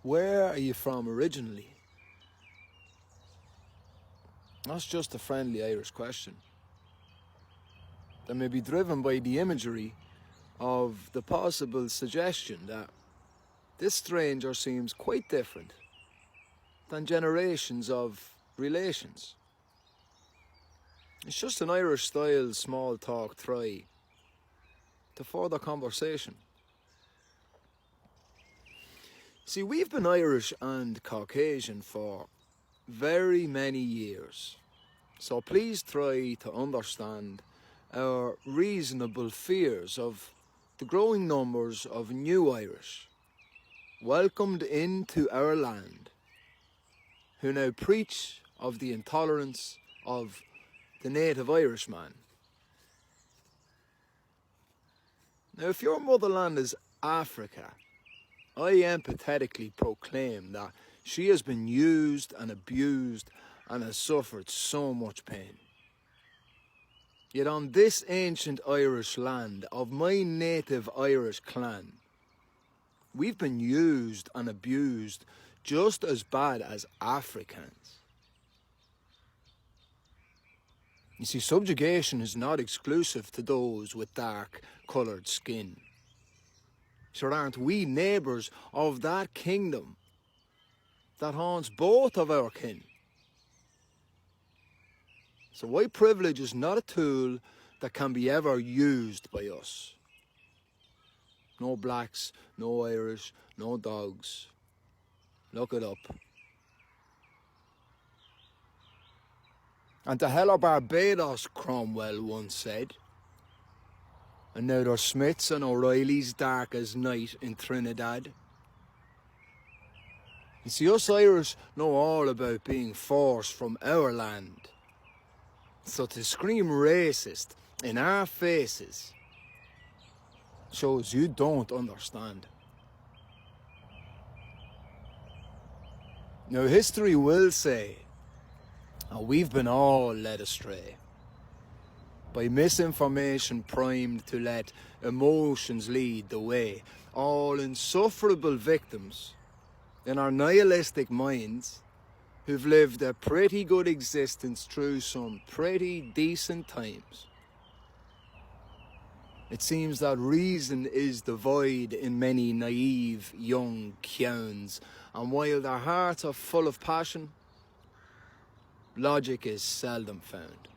Where are you from originally? That's just a friendly Irish question that may be driven by the imagery of the possible suggestion that this stranger seems quite different than generations of relations. It's just an Irish-style small talk try to further conversation. See, we've been Irish and Caucasian for very many years, so please try to understand our reasonable fears of the growing numbers of new Irish welcomed into our land who now preach of the intolerance of the native Irishman. Now, if your motherland is Africa, I empathetically proclaim that she has been used and abused and has suffered so much pain. Yet on this ancient Irish land of my native Irish clan, we've been used and abused just as bad as Africans. You see, subjugation is not exclusive to those with dark-coloured skin. Sure, aren't we neighbours of that kingdom that haunts both of our kin? So white privilege is not a tool that can be ever used by us. No blacks, no Irish, no dogs. Look it up. And to hell or Barbados, Cromwell once said. And now there's Smiths and O'Reillys dark as night in Trinidad. You see, us Irish know all about being forced from our land. So to scream racist in our faces shows you don't understand. Now history will say, and we've been all led astray by misinformation primed to let emotions lead the way. All insufferable victims in our nihilistic minds who've lived a pretty good existence through some pretty decent times. It seems that reason is devoid in many naive young clowns, and while their hearts are full of passion, logic is seldom found.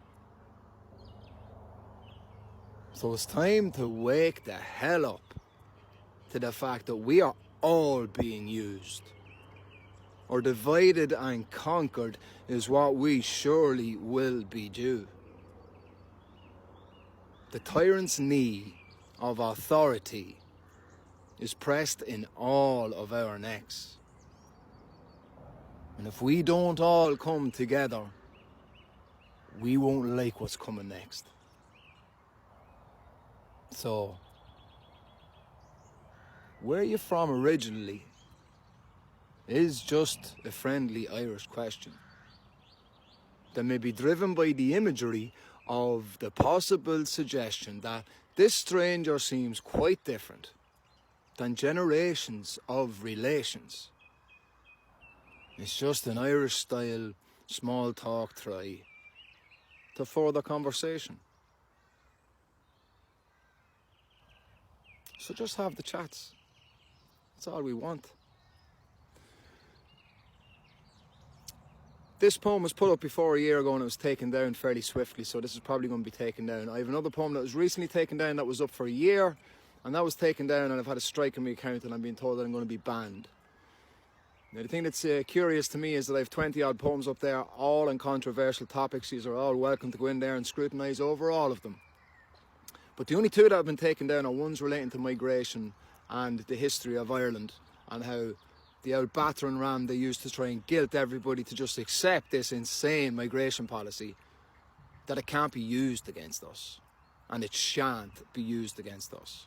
So it's time to wake the hell up to the fact that we are all being used. Or divided and conquered is what we surely will be due. The tyrant's knee of authority is pressed in all of our necks. And if we don't all come together, we won't like what's coming next. So, where are you from originally is just a friendly Irish question that may be driven by the imagery of the possible suggestion that this stranger seems quite different than generations of relations. It's just an Irish-style small talk try to further conversation. So just have the chats. That's all we want. This poem was put up before a year ago and it was taken down fairly swiftly, so this is probably going to be taken down. I have another poem that was recently taken down that was up for a year, and that was taken down, and I've had a strike on my account and I'm being told that I'm going to be banned. Now, the thing that's curious to me is that I have 20 odd poems up there, all on controversial topics. These are all welcome to go in there and scrutinise over all of them. But the only two that have been taken down are ones relating to migration and the history of Ireland, and how the old battering ram they used to try and guilt everybody to just accept this insane migration policy, that it can't be used against us, and it shan't be used against us.